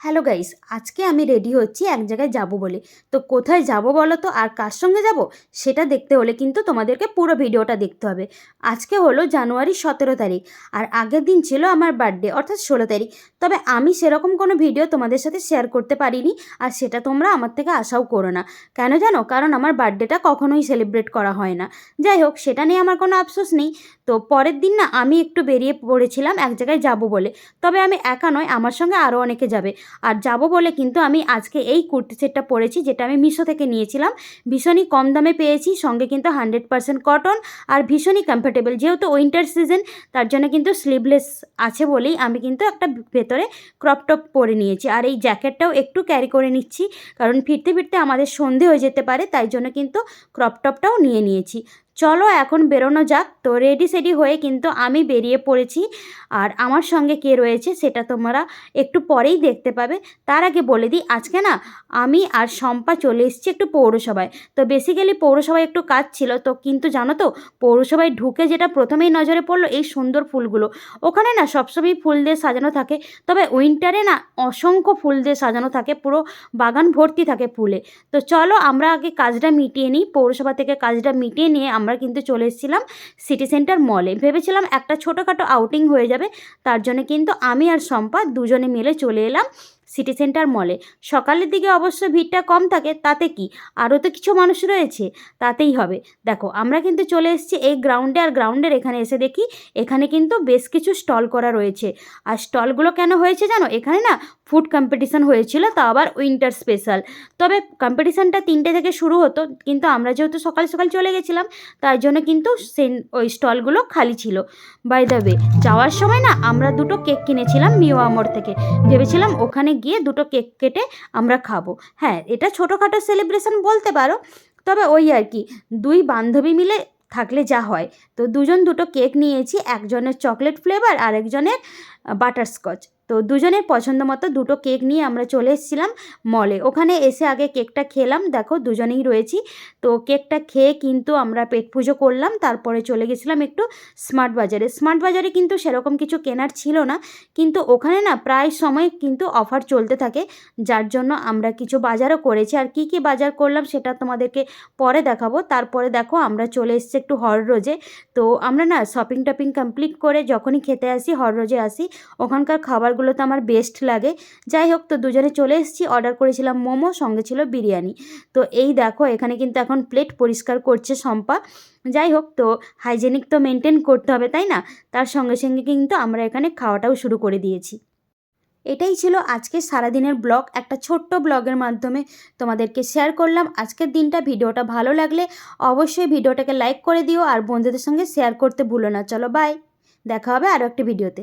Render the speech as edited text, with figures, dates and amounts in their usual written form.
Hello guys, আজকে আমি ready হচ্ছি এক জায়গায় যাব বলে। তো কোথায় যাব বলো তো, আর কার সঙ্গে যাব সেটা দেখতে হলে কিন্তু তোমাদেরকে পুরো ভিডিওটা দেখতে হবে। আজকে হলো জানুয়ারি 17 তারিখ, আর আগের দিন ছিল আমার বার্থডে অর্থাৎ 16 তারিখ। তবে আমি সেরকম কোনো ভিডিও তোমাদের সাথে শেয়ার করতে পারিনি, আর সেটা তোমরা আমার থেকে আশাও করো না। কেন জানো? কারণ আমার বার্থডেটা কখনোই সেলিব্রেট করা হয় না। যাই হোক, সেটা নিয়ে আমার কোনো আফসোস নেই। তো পরের দিন না আমি একটু বেরিয়ে পড়েছিলাম এক জায়গায় যাব বলে। তবে আমি একা নয়, আমার সঙ্গে আরও অনেকে যাবে। আর যাব বলে কিন্তু আমি আজকে এই কুর্তি সেটটা পরেছি, যেটা আমি মিশো থেকে নিয়েছিলাম। ভীষণই কম দামে পেয়েছি, সঙ্গে কিন্তু 100% কটন, আর ভীষণই কমফোর্টেবল। যেহেতু উইন্টার সিজন, তার জন্য কিন্তু স্লিভলেস আছে বলেই আমি কিন্তু একটা ভেতরে ক্রপ টপ পরে নিয়েছি। আর এই জ্যাকেটটাও একটু ক্যারি করে নিচ্ছি, কারণ ফিরতে ফিরতে আমাদের সন্ধে হয়ে যেতে পারে, তাই জন্য কিন্তু ক্রপ টপটাও নিয়ে নিয়েছি। চলো এখন বেরোনো যাক। তো রেডি সেডি হয়ে কিন্তু আমি বেরিয়ে পড়েছি, আর আমার সঙ্গে কে রয়েছে সেটা তোমরা একটু পরেই দেখতে পাবে। তার আগে বলে দিই, আজকে না আমি আর শম্পা চলে এসেছি একটু পৌরসভায়। তো বেসিক্যালি পৌরসভায় একটু কাজ ছিল, তো কিন্তু জানো তো, পৌরসভায় ঢুকে যেটা প্রথমেই নজরে পড়লো এই সুন্দর ফুলগুলো। ওখানে না সবসময় ফুল দিয়ে সাজানো থাকে, তবে উইন্টারে না অসংখ্য ফুল দিয়ে সাজানো থাকে, পুরো বাগান ভর্তি থাকে ফুলে। তো চলো আমরা আগে কাজটা মিটিয়ে নিই। পৌরসভা থেকে কাজটা মিটিয়ে নিয়ে আমরা কিন্তু চলে এসেছিলাম সিটি সেন্টার মলে। ভেবেছিলাম একটা ছোটোখাটো আউটিং হয়ে যাবে, তার জন্য কিন্তু আমি আর শম্পা দুজনে মিলে চলে এলাম সিটি সেন্টার মলে। সকালের দিকে অবশ্য ভিড়টা কম থাকে, তাতে কি, আরও তো কিছু মানুষ রয়েছে, তাতেই হবে। দেখো আমরা কিন্তু চলে এসেছি এই গ্রাউন্ডে, আর গ্রাউন্ডের এখানে এসে দেখি এখানে কিন্তু বেশ কিছু স্টল করা রয়েছে। আর স্টলগুলো কেন হয়েছে জানো? এখানে না ফুড কম্পিটিশান হয়েছিল, তা আবার উইন্টার স্পেশাল। তবে কম্পিটিশানটা 3টে থেকে শুরু হতো, কিন্তু আমরা যেহেতু সকাল সকাল চলে গেছিলাম, তাই জন্য কিন্তু ওই স্টলগুলো খালি ছিল। বাই দ্য ওয়ে, যাওয়ার সময় না আমরা দুটো কেক কিনেছিলাম মিও আমর থেকে। ভেবেছিলাম ওখানে গিয়ে দুটো কেক কেটে আমরা খাবো। হ্যাঁ, এটা ছোটোখাটো সেলিব্রেশন বলতে পারো, তবে ওই আর কি, দুই বান্ধবী মিলে থাকলে যা হয়। তো দুজন দুটো কেক নিয়েছি, একজনের চকলেট ফ্লেভার আর একজনের বাটারস্কচ। তো দুজনের পছন্দ মতো দুটো কেক নিয়ে আমরা চলে এসেছিলাম মলে। ওখানে এসে আগে কেকটা খেলাম, দেখো দুজনেই রয়েছি। তো কেকটা খেয়ে কিন্তু আমরা পেট পুজো করলাম, তারপরে চলে গেছিলাম একটু স্মার্ট বাজারে। স্মার্ট বাজারে কিন্তু সেরকম কিছু কেনার ছিল না, কিন্তু ওখানে না প্রায় সময় কিন্তু অফার চলতে থাকে, যার জন্য আমরা কিছু বাজারও করেছি। আর কি কি বাজার করলাম সেটা তোমাদেরকে পরে দেখাবো। তারপরে দেখো আমরা চলে এসেছি একটু হররোজে। তো আমরা না শপিং টপিং কমপ্লিট করে যখনই খেতে আসি, হররোজে আসি, ওখানকার খাবারগুলো তো আমার বেস্ট লাগে। যাই হোক, তো দুজনে চলে এসেছি, অর্ডার করেছিলাম মোমো, সঙ্গে ছিল বিরিয়ানি। তো এই দেখো এখানে কিন্তু এখন প্লেট পরিষ্কার করছে শম্পা। যাই হোক, তো হাইজেনিক তো মেনটেন করতে হবে, তাই না? তার সঙ্গে সঙ্গে কিন্তু আমরা এখানে খাওয়াটাও শুরু করে দিয়েছি। এটাই ছিল আজকে সারাদিনের ব্লগ। একটা ছোট্ট ব্লগের মাধ্যমে তোমাদেরকে শেয়ার করলাম আজকের দিনটা। ভিডিওটা ভালো লাগলে অবশ্যই ভিডিওটাকে লাইক করে দিও, আর বন্ধুদের সঙ্গে শেয়ার করতে ভুলো না। চলো বাই, দেখা হবে আরও একটা ভিডিওতে।